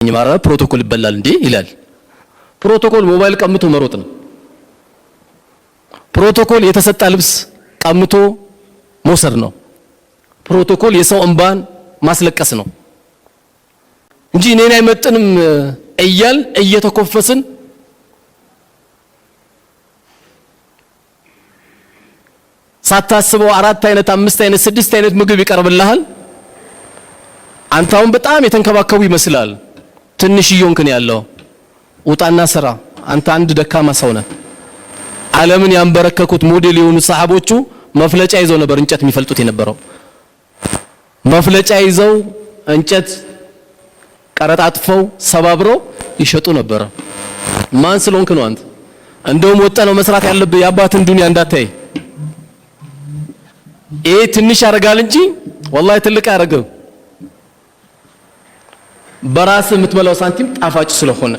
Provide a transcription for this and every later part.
ማራ ፕሮቶኮል ይበላል እንዴ ይላል። ፕሮቶኮል ሞባይል ቀምቶ መሮጥ ነው። ፕሮቶኮል የተሰጣ ልብስ ቀምቶ መውሰድ ነው። ፕሮቶኮል የሰው እንባን ማስለቀስ ነው እንጂ እኔን አይመጥንም እያል እየተኮፈስን ሳታስበው 4 አይነት 5 አይነት 6 አይነት ምግብ ይቀርብልሃል። አንተውን በጣም የተንከባከቡ ይመስላል። ትንሽ ይዮንከን ያለው ውጣና ስራ። አንተ አንድ ደካማ ሰው ነህ። ዓለምን ያንበረከኩት ሞዴል የሆኑ ሰሃቦቹ መፍለጫ ይዘው ነበር እንጨት የሚፈልጡት የነበረው። መፍለጫ ይዘው እንጨት ቀረጣጥፈው ሰባብረው ይሸጡ ነበር። ማን ስለሆንክ ነው አንተ? እንደውም ወጣነው መስራት ያለብህ የአባትን ዱንያ እንዳታይ። ይሄ ትንሽ ያረጋል እንጂ ወላሂ ትልቅ ያረጋል። በራስ የምትበላው ሳንቲም ጣፋጭ ስለሆነ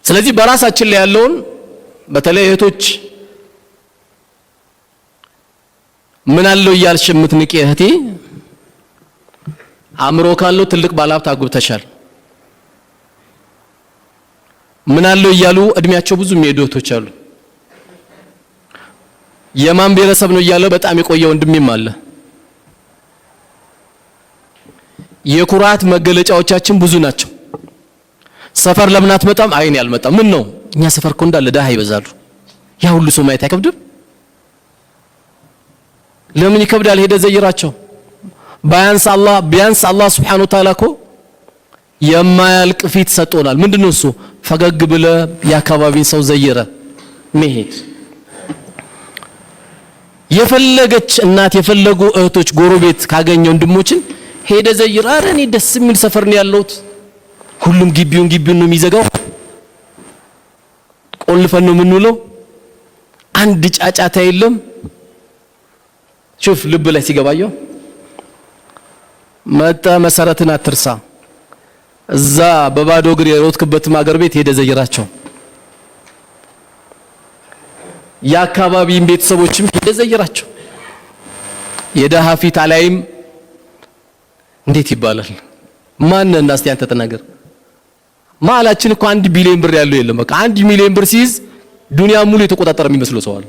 ስለዚህ በራሳችን ላይ ያለውን በተለይ እህቶች ምን አለው እያልሽ የምትንቂ እህቴ አምሮ ካለው ትልቅ ባለሀብት አግብተሻል። ምን አለው እያሉ እድሜያቸው ብዙ የሚሄዱ እህቶች አሉ። የማን ብሔረሰብ ነው እያለ በጣም የቆየ ወንድሜም አለ። የኩራት መገለጫዎቻችን ብዙ ናቸው። ሰፈር ለምን አትመጣም? አይን ያልመጣም ምን ነው እኛ ሰፈር እኮ እንዳለ ዳሃ ይበዛሉ። ያ ሁሉ ሰው ማየት አይከብድም? ለምን ይከብዳል? ሄደ ዘይራቸው። ቢያንስ አላህ Subhanahu Wa Ta'ala እኮ የማያልቅ ፊት ሰጥቶናል። ምንድነው እሱ? ፈገግ ብለ ያካባቢን ሰው ዘይረ መሄድ። የፈለገች እናት የፈለጉ እህቶች ጎረቤት ካገኘው ወንድሞችን ሄደ ዘይራ። አረ እኔ ደስ የሚል ሰፈር ነው ያለሁት። ሁሉም ግቢውን ነው የሚዘጋው። ቆልፈን ነው የምንውለው። አንድ ጫጫታ የለም። ሹፍ ልብ ላይ ሲገባየው መጣ መሰረትን አትርሳ። እዛ በባዶ እግር የሮጥክበት ማገር ቤት ሄደ ዘይራቸው። የአካባቢን ቤተሰቦችም ሄደ ዘይራቸው። የደሃ ፊት አላይም እንዴት ይባላል? ማን እናስቲ አንተ ተናገር። ማላችን እኮ 1 ቢሊዮን ብር ያለው የለም። በቃ 1 ሚሊዮን ብር ሲይዝ ዱንያ ሙሉ የተቆጣጠረ የሚመስለው ሰው አለ።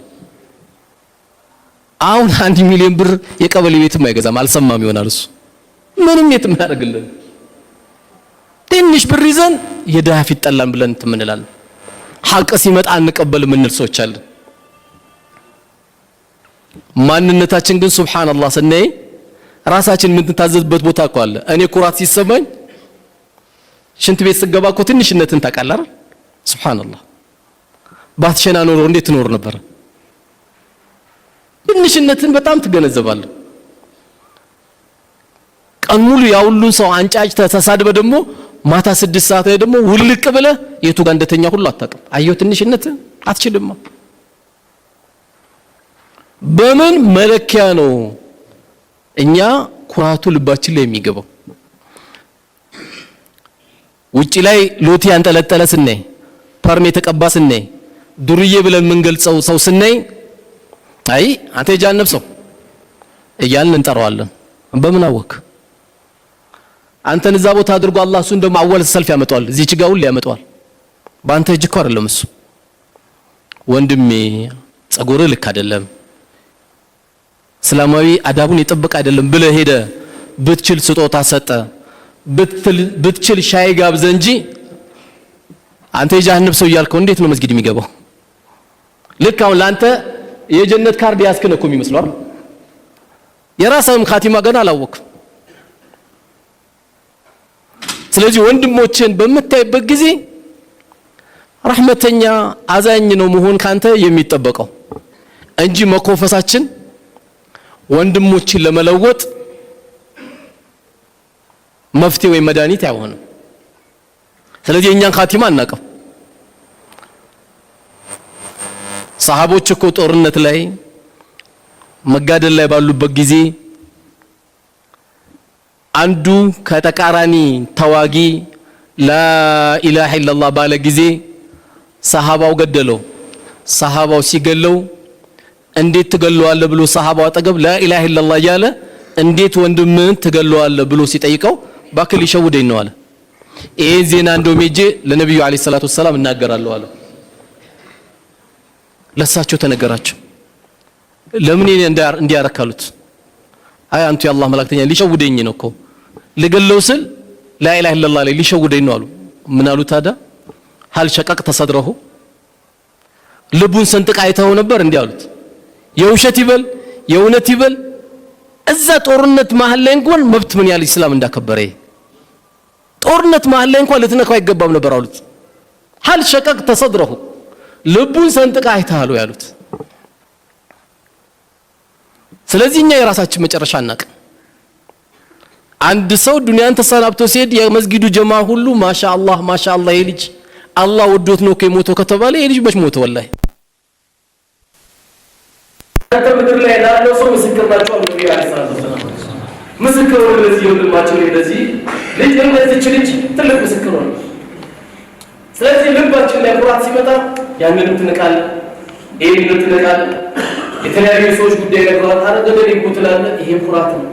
አሁን 1 ሚሊዮን ብር የቀበሌ ቤትም አይገዛም። አልሰማም ይሆናል እሱ ምንም የትም ያደርግልን። ትንሽ ብር ይዘን የደሃ ፊት ጠላን ብለን እንላለን። ሐቅ ሲመጣ አንቀበል ምን ሰዎች አለ። ማንነታችን ግን ሱብሃንአላህ ስናይ ራሳችን ምን ተታዘዝበት ቦታ እኮ አለ። እኔ ኩራት ሲሰማኝ ሽንት ቤት ስገባ እኮ ትንሽነትን ታውቃለህ አይደል? ሱብሃንአላህ ባትሸና ኖሮ እንዴት ትኖር ነበር? ትንሽነትን በጣም ትገነዘባለህ። ቀን ሙሉ ያ ሁሉ ሰው አንጫጭ ተሳድበ ደግሞ ማታ 6 ሰዓት ላይ ደግሞ ውልቅ ብለ የቱ ጋር እንደተኛ ሁሉ አታውቅም። አየው ትንሽነት አትችልም። በምን መለኪያ ነው እኛ ኩራቱ ልባችን ላይ የሚገባው? ውጪ ላይ ሎቲ አንጠለጠለ ስናይ፣ ፐርም የተቀባ ስናይ፣ ዱርዬ ብለን የምንገልጸው ሰው ስናይ አይ አንተ ጃነብ ሰው እያልን እንጠራዋለን። በምን አወክ? አንተን እዛ ቦታ አድርጎ አላህ እሱን ደግሞ አወል ሰልፍ ያመጣዋል። እዚህ ችጋውን ሊያመጣዋል። ባንተ እጅ እኮ አይደለም እሱ። ወንድሜ ጸጉርህ ልክ አይደለም፣ እስላማዊ አዳቡን የጠበቀ አይደለም ብለህ ሄደ ብትችል ስጦታ ሰጠ፣ ብትችል ሻይ ጋብዘ እንጂ አንተ የጀሃነም ሰው እያልከው እንዴት ነው መስጊድ የሚገባው? ልክ አሁን ላንተ የጀነት ካርድ ያስከነ እኮ የሚመስለው አይደል? የራስህም ኻቲማ ገና አላወቅም። ስለዚህ ወንድሞችን በመታይበት ጊዜ ረህመተኛ አዛኝ ነው መሆን ካንተ የሚጠበቀው እንጂ መኮፈሳችን ወንድሞችን ለመለወጥ መፍትሄ ወይ መድኃኒት አይሆንም። ስለዚህ እኛን ኻቲማ አናቀም። ሰሃቦች እኮ ጦርነት ላይ መጋደል ላይ ባሉበት ጊዜ አንዱ ከተቃራኒ ተዋጊ ላኢላሃ ኢላላህ ባለ ጊዜ ሰሃባው ገደለው። ሰሃባው ሲገለው እንዴት ትገለዋለህ ብሎ ሰሃባው አጠገብ ላኢላሃ ኢላላህ ያለ እንዴት ወንድምህን ትገለዋለህ ብሎ ሲጠይቀው ባክል ይሸውደኝ ነው አለ። ይሄ ዜና እንደው ሜጄ ለነብዩ አለይሂ ሰላቱ ሰላም እናገራለሁ አለ። ለሳቸው ተነገራቸው። ለምን እንዲያረካሉት? አይ አንቱ የአላህ መላእክተኛ ሊሸውደኝ ነው እኮ ልገለው ስል ላኢላሃ ኢላላህ ላይ ሊሸውደኝ ነው አሉ። ምን አሉ ታዲያ? ሀል ሸቀቅተ ሰድረሁ ልቡን ሰንጥቃ አይተው ነበር እንዲህ አሉት። የውሸት ይበል የእውነት ይበል እዛ ጦርነት መሃል ላይ እንኳን መብት ምን ያህል እስላም እንዳከበረ ጦርነት መሃል ላይ እንኳን ልትነካው አይገባም ነበር አሉት። ሀል ሸቀቅተ ሰድረሁ ልቡን ሰንጥቃ አይተሃሉ ያሉት። ስለዚህ እኛ የራሳችን መጨረሻ እናቅ። አንድ ሰው ዱንያን ተሰናብቶ ሲሄድ የመስጊዱ ጀማ ሁሉ ማሻአላህ ማሻአላህ ይልጅ አላህ ወዶት ነው ከሞተው ከተባለ ይልጅ መች ሞተ? ወላሂ ምድር ላይ ላለው ሰው ምስክር ናቸው አሉ ነብዩ አለይሂ ሰላቱ ወሰለም። ምስክር ነው ለዚህ ወንድማቸው ለዚህ ልጅ እንደዚህ ልጅ ትልቅ ምስክር ነው። ስለዚህ ልባችን ላይ ኩራት ሲመጣ ያንን ትንቃለህ፣ ይሄን ትንቃለህ። የተለያዩ ሰዎች ጉዳይ ነገራት አረገደ ይቆጥላል። ይሄ ኩራት ነው።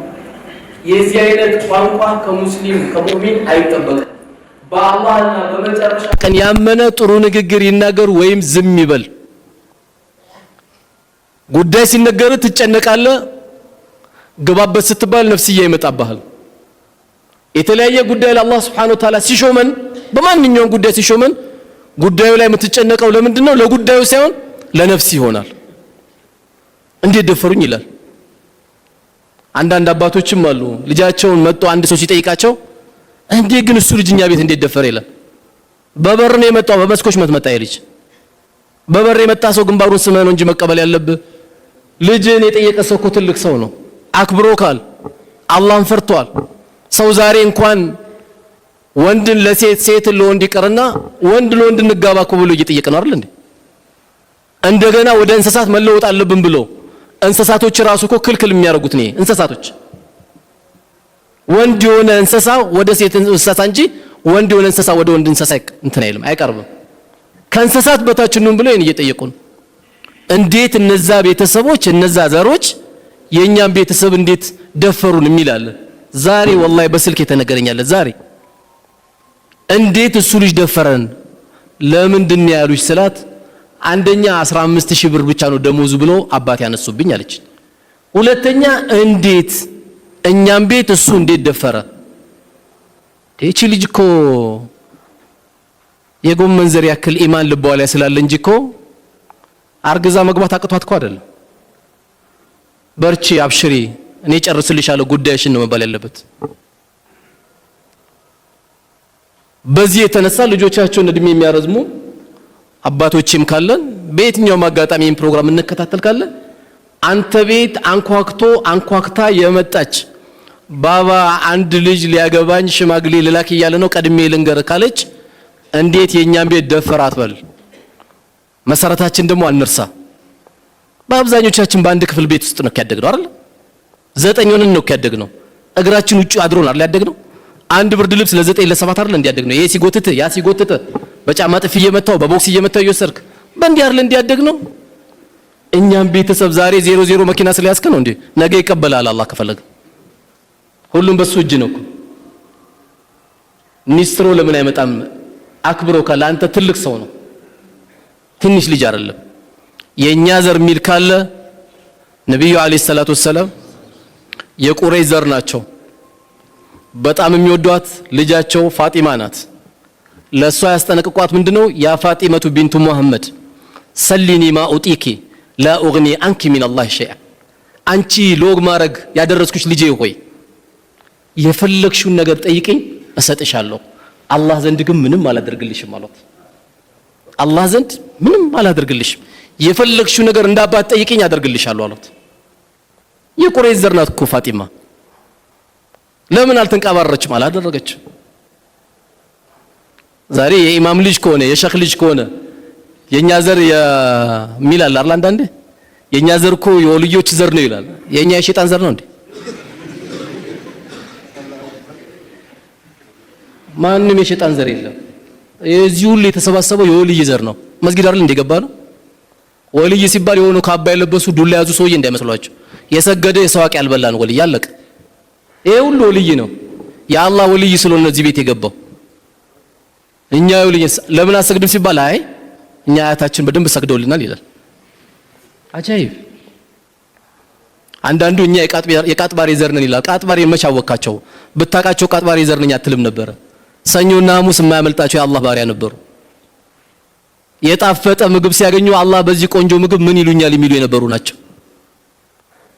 የዚህ አይነት ቋንቋ ከሙስሊም ከሙእሚን አይጠበቅም። በአላህና በመጨረሻ ቀን ያመነ ጥሩ ንግግር ይናገር ወይም ዝም ይበል። ጉዳይ ሲነገር ትጨነቃለህ፣ ግባበት ስትባል ነፍስያ ይመጣብሃል። የተለያየ ጉዳይ ለአላህ Subhanahu Wa Ta'ala ሲሾመን በማንኛውም ጉዳይ ሲሾመን ጉዳዩ ላይ የምትጨነቀው ለምንድን ነው? ለጉዳዩ ሳይሆን ለነፍስ ይሆናል። እንዴት ደፈሩኝ ይላል። አንዳንድ አባቶችም አሉ ልጃቸውን መጥቶ አንድ ሰው ሲጠይቃቸው እንዴ ግን እሱ ልጅኛ ቤት እንዴት ደፈረ ይላል። በበር ነው የመጣው፣ በመስኮች መጣ ይልጅ። በበር የመጣ ሰው ግንባሩን ስመህ ነው እንጂ መቀበል ያለብህ። ልጅን የጠየቀ ሰው እኮ ትልቅ ሰው ነው፣ አክብሮካል፣ አላህን ፈርቷል። ሰው ዛሬ እንኳን ወንድን ለሴት ሴትን ለወንድ ይቀርና ወንድ ለወንድ እንጋባ እኮ ብሎ እየጠየቀ ነው አይደል እንዴ? እንደገና ወደ እንስሳት መለወጥ አለብን ብሎ እንስሳቶች ራሱ እኮ ክልክል የሚያደርጉት ነው። እንስሳቶች ወንድ የሆነ እንስሳ ወደ ሴት እንስሳ እንጂ ወንድ የሆነ እንስሳ ወደ ወንድ እንስሳ እንትን አይልም፣ አይቀርብም። ከእንስሳት በታች ነው ብሎ ይሄን እየጠየቁ ነው። እንዴት እነዛ ቤተሰቦች እነዛ ዘሮች የኛን ቤተሰብ እንዴት ደፈሩን የሚላል ዛሬ ወላሂ በስልክ የተነገረኛል። ዛሬ እንዴት እሱ ልጅ ደፈረን ለምንድን ነው ያሉሽ ስላት አንደኛ 15000 ብር ብቻ ነው ደሞዙ ብሎ አባት ያነሱብኝ አለች። ሁለተኛ እንዴት እኛም ቤት እሱ እንዴት ደፈረ? እቺ ልጅ እኮ የጎመን ዘር ያክል ኢማን ልቧ ላይ ስላለ እንጂ እኮ አርግዛ መግባት አቅቷት እኮ አይደለም። በርቺ አብሽሪ እኔ ጨርስልሻለሁ ጉዳይሽን ነው መባል ያለበት። በዚህ የተነሳ ልጆቻቸውን እድሜ የሚያረዝሙ አባቶችም ካለን በየትኛውም አጋጣሚ ይህን ፕሮግራም እንከታተል ካለን አንተ ቤት አንኳክታ የመጣች ባባ አንድ ልጅ ሊያገባኝ ሽማግሌ ልላክ እያለ ነው ቀድሜ ልንገር ካለች እንዴት የኛን ቤት ደፈራት በል። መሰረታችን ደግሞ አንርሳ። በአብዛኞቻችን በአንድ ክፍል ቤት ውስጥ ነው ያደግነው አይደል? 9 ሆነን ነው ያደግነው። እግራችን ውጪ አድሮን አይደል ያደግነው? አንድ ብርድ ልብስ ለ9 ለ7 አይደል እንዲያደግነው? ይሄ ሲጎትት ያ ሲጎትት በጫማ ጥፍ እየመታው በቦክስ እየመታው እየወሰድክ በእንዲህ አይደል እንዲያደግነው? እኛም ቤተሰብ ዛሬ 00 መኪና ስለያዝክ ነው እንዴ? ነገ ይቀበላል አላህ ከፈለገ። ሁሉም በሱ እጅ ነው እኮ። ኒስትሮ ለምን አይመጣም? አክብሮ ካለ አንተ ትልቅ ሰው ነው፣ ትንሽ ልጅ አይደለም። የኛ ዘር ሚል ካለ ነብዩ አለይሂ ሰላቱ ወሰለም የቁረይሽ ዘር ናቸው። በጣም የሚወዷት ልጃቸው ፋጢማ ናት። ለሷ ያስጠነቅቋት ምንድነው? ያ ፋጢመቱ ቢንቱ ሙሐመድ ሰሊኒ ማ ኡጢኪ ላ ኡግኒ አንኪ ሚን አላህ ሸይአ። አንቺ ሎግ ማረግ ያደረስኩሽ ልጄ ሆይ የፈለግሽውን ነገር ጠይቅኝ እሰጥሻለሁ፣ አላህ ዘንድ ግን ምንም አላደርግልሽም ማለት። አላህ ዘንድ ምንም አላደርግልሽም፣ የፈለግሽው ነገር እንዳባት ጠይቅኝ አደርግልሻለሁ አሉት። የቁረይሽ ዘር ናት እኮ ፋጢማ። ለምን አልተንቀባረችም? አላደረገችም። ዛሬ የኢማም ልጅ ከሆነ የሸኽ ልጅ ከሆነ የኛ ዘር የሚላል አይደል? አንዳንዴ የኛ ዘር እኮ የወልዮች ዘር ነው ይላል። የኛ የሸይጣን ዘር ነው እንዴ? ማንም የሸይጣን ዘር የለም። የዚህ ሁሉ የተሰባሰበው የወልይ ዘር ነው። መስጊድ አይደል እንደገባ ነው። ወልይ ሲባል የሆኑ ካባ የለበሱ ዱላ ያዙ ሰውዬ እንዳይመስሏቸው። የሰገደ የሰዋቅ ያልበላ ነው ወልይ። ያለቀ ይሄ ሁሉ ወልይ ነው። የአላህ ወልይ ስለሆነ እዚህ ቤት የገባው። እኛ ወልይ ለምን አሰግድም ሲባል አይ እኛ አያታችን በደንብ ሰግደውልናል ይላል። አጃይብ። አንዳንዱ እኛ የቃጥባሬ ዘር ነን ይላል። ቃጥባሬ መቻወካቸው ብታቃቸው ቃጥባሬ ዘር ነኝ አትልም ነበር። ሰኞና ሐሙስ የማያመልጣቸው የአላህ ባሪያ ነበሩ። የጣፈጠ ምግብ ሲያገኙ አላህ በዚህ ቆንጆ ምግብ ምን ይሉኛል የሚሉ የነበሩ ናቸው።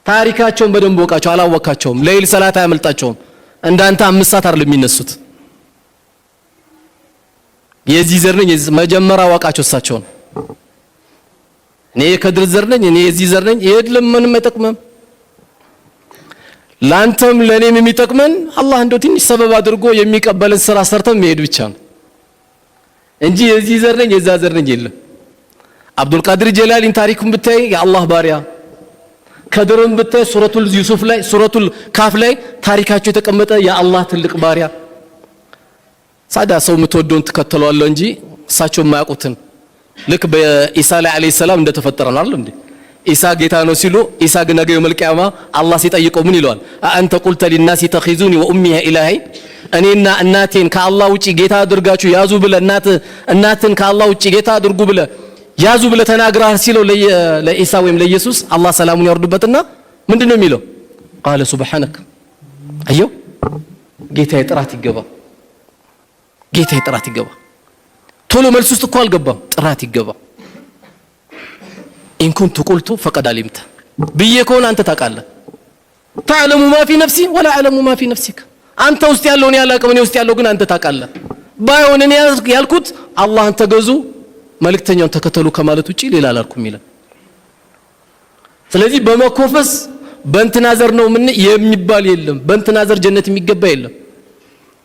ታሪካቸውን በደንብ ወቃቸው። አላወቃቸውም። ለይል ሰላት አያመልጣቸውም። እንዳንተ 5 ሰዓት አይደለም የሚነሱት። የዚህ ዘር ነኝ መጀመሪያ ወቃቸው እሳቸውን። እኔ ከድር ዘር ነኝ፣ እኔ የዚህ ዘር ነኝ። የለም ምንም አይጠቅምም። ላንተም ለኔም የሚጠቅመን አላህ እንደው ትንሽ ሰበብ አድርጎ የሚቀበልን ስራ ሰርተን መሄድ ብቻ ነው እንጂ የዚህ ዘር ነኝ የዛ ዘር ነኝ የለም። አብዱል ቃድር ጀላሊን ታሪኩን ብታይ የአላህ ባሪያ፣ ከድርን ብታይ ሱረቱል ዩሱፍ ላይ ሱረቱል ካፍ ላይ ታሪካቸው የተቀመጠ የአላህ ትልቅ ባሪያ። ሳዳ ሰው የምትወደውን ትከተለዋለህ እንጂ እሳቸው የማያውቁትን ልክ በኢሳ ላይ አለይሂ ሰላም እንደተፈጠረ ነው አይደል እንዴ? ኢሳ ጌታ ነው ሲሉ ኢሳ ግን ነገ የውመል ቂያማ አላህ ሲጠይቀው ምን ይለዋል? አንተ ቁልተ ሊናስ ተኺዙኒ ወኡሚሂ ኢላሂ፣ እኔና እናቴን ከአላህ ውጪ ጌታ አድርጋችሁ ያዙ ብለ እናትን ከአላህ ውጪ ጌታ አድርጉ ብለ ያዙ ብለ ተናግረሃል ሲለው ለኢሳ ወይም ለኢየሱስ አላህ ሰላሙን ያወርድበትና ምንድነው የሚለው? ቃለ ሱብሃነክ። አየው ጌታዬ ጥራት ይገባ፣ ጌታዬ ጥራት ይገባ። ቶሎ መልስ ውስጥ እኮ አልገባም። ጥራት ይገባ። ኢን ኩንቱ ቁልቱ ፈቀድ አሊምተ ብዬ ከሆነ አንተ ታውቃለህ። ተዕለሙ ማ ፊ ነፍሲ ወላ አዕለሙ ማ ፊ ነፍሲክ። አንተ ውስጥ ያለውን ያላቅም እኔ ውስጥ ያለው ግን አንተ ታውቃለህ። ባይሆን እኔ ያልኩት አላህን ተገዙ መልእክተኛውን ተከተሉ ከማለት ውጪ ሌላ አላልኩም ይላል። ስለዚህ በመኮፈስ በእንትና ዘር ነው ምን የሚባል የለም። በእንትና ዘር ጀነት የሚገባ የለም።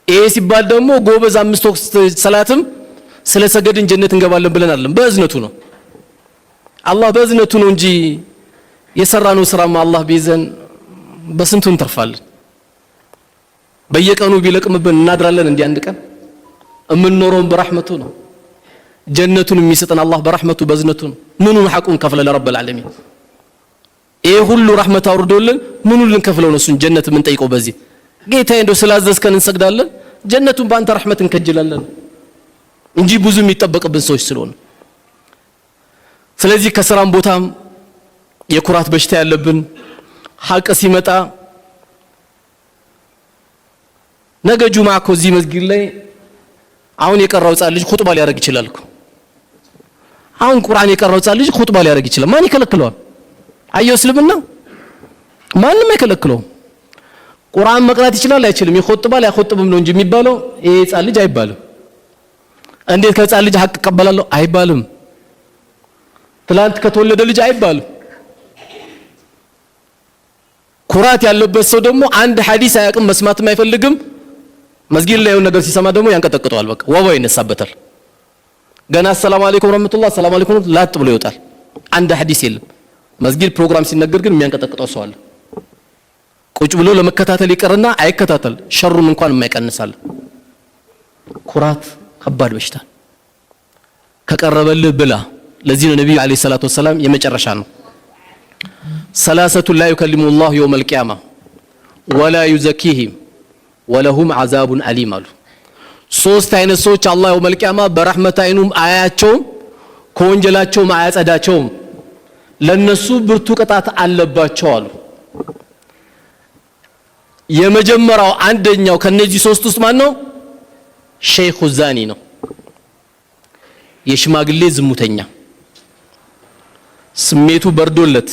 ይሄ ሲባል ደግሞ ጎበዝ 5 ወቅት ሰላትም ስለሰገድን ጀነት እንገባለን ብለን አይደለም። በእዝነቱ ነው አላህ በእዝነቱ ነው እንጂ የሰራነው ስራማ አላህ ቢዘን በስንቱ እንተርፋለን። በየቀኑ ቢለቅምብን እናድራለን። እንዲህ አንድ ቀን እምንኖረው በረህመቱ ነው። ጀነቱን የሚሰጠን አላህ በረህመቱ በእዝነቱ ነው። ምኑን ሐቁን ከፍለ ለረብል ዓለሚን ይሄ ሁሉ ረህመት አውርዶልን ምኑን ልንከፍለው ነው? እሱን ጀነት ምን ጠይቀው? በዚህ ጌታዬ እንደው ስላዘዝከን እንሰግዳለን፣ ጀነቱን በአንተ ረህመት እንከጅላለን እንጂ ብዙ የሚጠበቅብን ሰዎች ስለሆነ። ስለዚህ ከስራም ቦታም የኩራት በሽታ ያለብን ሐቅ ሲመጣ ነገ ጁምዓ እኮ እዚህ መስጊድ ላይ አሁን የቀራው ጻል ልጅ ኹጥባ ሊያደርግ ይችላል እኮ። አሁን ቁርአን የቀራው ጻል ልጅ ኹጥባ ሊያደርግ ይችላል። ማን ይከለክለዋል? አየው እስልምና ማንም አይከለክለውም። ቁርአን መቅራት ይችላል አይችልም? ይኹጥባል አይኹጥብም ነው እንጂ የሚባለው ይሄ ጻል ልጅ አይባልም። እንዴት ከጻል ልጅ ሐቅ እቀበላለሁ አይባልም። ትላንት ከተወለደ ልጅ አይባልም። ኩራት ያለበት ሰው ደግሞ አንድ ሐዲስ አያውቅም፣ መስማትም አይፈልግም። መስጊድ ላይ የሆነ ነገር ሲሰማ ደግሞ ያንቀጠቅጠዋል። በቃ ወባ ይነሳበታል። ገና ሰላም አለይኩም ወራህመቱላህ ሰላም አለይኩም ላጥ ብሎ ይወጣል። አንድ ሐዲስ የለም። መስጊድ ፕሮግራም ሲነገር ግን የሚያንቀጠቅጠው ሰው አለ። ቁጭ ብሎ ለመከታተል ይቀርና አይከታተል፣ ሸሩን እንኳን የማይቀንሳል። ኩራት ከባድ በሽታ ከቀረበልህ ብላ። ለዚህ ነው ነብዩ አለይሂ ሰላቱ ወሰለም የመጨረሻ ነው ሰላሰቱ ላ ይከሊሙ ላሁ የውመል ቂያማ ወላ ዩዘኪሂም ወለሁም ዐዛቡን አሊም አሉ። 3 አይነት ሰዎች አላህ የውመል ቂያማ በረህመት አይኑም አያቸውም፣ ከወንጀላቸውም አያጸዳቸውም፣ ለነሱ ብርቱ ቅጣት አለባቸው አሉ። የመጀመሪያው አንደኛው ከነዚህ 3 ውስጥ ማን ነው? ሸይኹ ዛኒ ነው። የሽማግሌ ዝሙተኛ ስሜቱ በርዶለት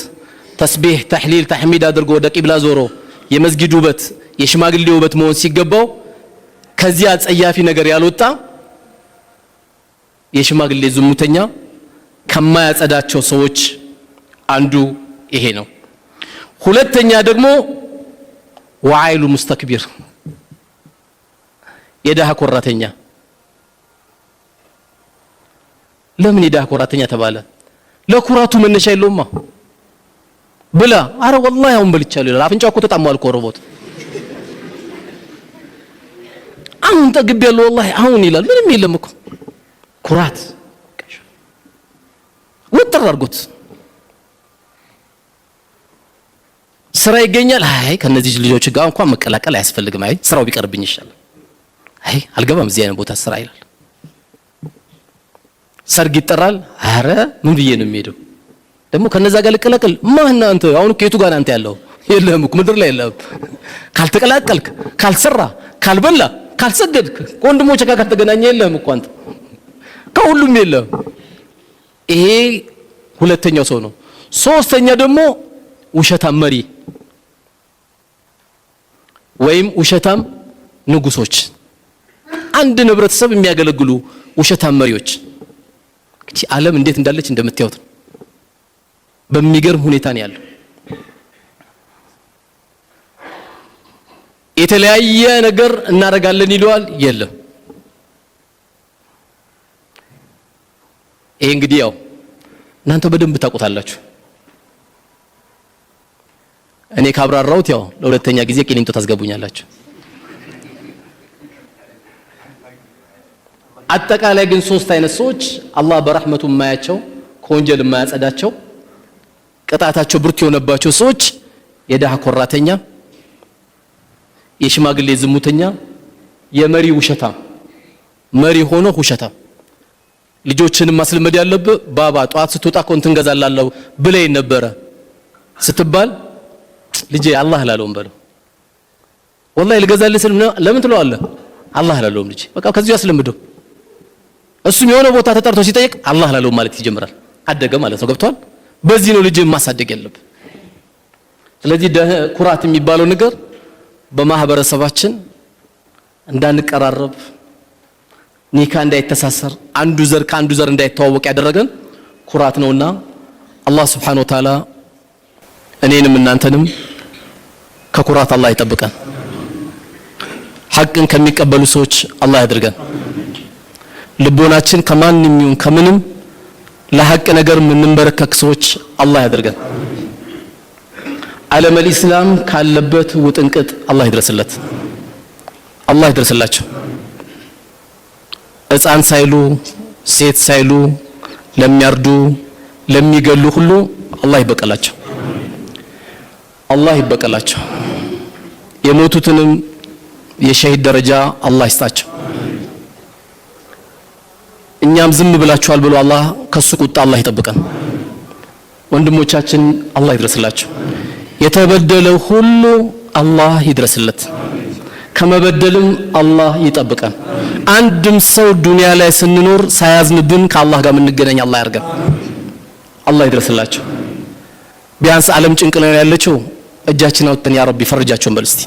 ተስቢህ ተህሊል ተህሚድ አድርጎ ወደ ቂብላ ዞሮ የመስጊድ ውበት የሽማግሌ ውበት መሆን ሲገባው ከዚያ ጸያፊ ነገር ያልወጣ የሽማግሌ ዝሙተኛ ከማያጸዳቸው ሰዎች አንዱ ይሄ ነው። ሁለተኛ ደግሞ ወዓይሉ ሙስተክቢር የደሃ ኮራተኛ። ለምን የደሃ ኮራተኛ ተባለ? ለኩራቱ መነሻ የለውማ። ብላ አረ ወላሂ አሁን በልቻለሁ ይላል። አፍንጫው እኮ ተጣሟል እኮ ሮቦት አሁን ጠግቤያለሁ ወላሂ አሁን ይላል። ምንም የለም እኮ ኩራት ወጥር አድርጎት ስራ ይገኛል። አይ ከነዚህ ልጆች ጋር እንኳን መቀላቀል አያስፈልግም። አይ ስራው ቢቀርብኝ ይሻላል። አይ አልገባም እዚህ አይነት ቦታ ስራ ይላል። ሰርግ ይጠራል። አረ ምን ብዬ ነው የሚሄደው? ደግሞ ከነዛ ጋር ልቀላቀል? ማን አንተ? አሁን ከየቱ ጋር አንተ ያለው? የለም እኮ ምድር ላይ የለም። ካልተቀላቀልክ፣ ካልሰራ፣ ካልበላ፣ ካልሰገድክ፣ ወንድሞች ጋር ካልተገናኘ የለም እኮ አንተ። ከሁሉም የለም። ይሄ ሁለተኛው ሰው ነው። ሶስተኛ ደግሞ ውሸታም መሪ ወይም ውሸታም ንጉሶች፣ አንድ ህብረተሰብ የሚያገለግሉ ውሸታም መሪዎች። እቺ ዓለም እንዴት እንዳለች እንደምታዩት በሚገርም ሁኔታ ነው ያለው። የተለያየ ነገር እናደርጋለን ይለዋል፣ የለም። ይሄ እንግዲህ ያው እናንተ በደንብ ታውቁታላችሁ። እኔ ካብራራሁት ያው ለሁለተኛ ጊዜ ቂሊንጦ ታስገቡኛላችሁ። አጠቃላይ ግን ሶስት አይነት ሰዎች አላህ በረህመቱ የማያቸው ከወንጀል የማያጸዳቸው ቅጣታቸው ብርቱ የሆነባቸው ሰዎች የደሃ ኮራተኛ፣ የሽማግሌ ዝሙተኛ፣ የመሪ ውሸታም። መሪ ሆኖ ውሸታም። ልጆችንም ማስለመድ ያለብህ ባባ ጧት ስትወጣ ኮንት እንገዛላለሁ ብለኝ ነበረ ስትባል ልጄ አላህ ላለውም በለው። ወላሂ ልገዛልህ ስል ለምን ትለዋለህ? አላህ ላለውም ልጄ በቃ ከዚህ ያስለምደው። እሱም የሆነ ቦታ ተጠርቶ ሲጠይቅ አላህ ላለውም ማለት ይጀምራል። አደገ ማለት ነው። ገብቷል? በዚህ ነው ልጅ ማሳደግ ያለብህ። ስለዚህ ኩራት የሚባለው ነገር በማህበረሰባችን እንዳንቀራረብ፣ ኒካ እንዳይተሳሰር፣ አንዱ ዘር ከአንዱ ዘር እንዳይተዋወቅ ያደረገን ኩራት ነውና አላህ Subhanahu Wa Ta'ala እኔንም እናንተንም ከኩራት አላህ ይጠብቀን። ሐቅን ከሚቀበሉ ሰዎች አላህ ያድርገን። ልቦናችን ከማንም ይሁን ከምንም ለሐቅ ነገር ምንበረከክ ሰዎች አላህ ያድርገን። ዓለም الإسلام ካለበት ውጥንቅጥ አላህ ይድረስለት፣ አላህ ይድረስላቸው። ሕፃን ሳይሉ ሴት ሳይሉ ለሚያርዱ ለሚገሉ ሁሉ አላህ ይበቀላቸው፣ አላህ ይበቀላቸው። የሞቱትንም የሸሂድ ደረጃ አላህ ይስጣቸው። እኛም ዝም ብላችኋል ብሎ አላህ ከሱ ቁጣ አላህ ይጠብቀን። ወንድሞቻችን አላህ ይድረስላቸው። የተበደለው ሁሉ አላህ ይድረስለት፣ ከመበደልም አላህ ይጠብቀን። አንድም ሰው ዱንያ ላይ ስንኖር ሳያዝንብን ከአላህ ጋር የምንገናኝ አላህ ያርገን። አላህ ይድረስላቸው። ቢያንስ ዓለም ጭንቅ ነው ያለችው፣ እጃችን አውጥተን ያ ረቢ ፈርጃቸውን በል እስቲ።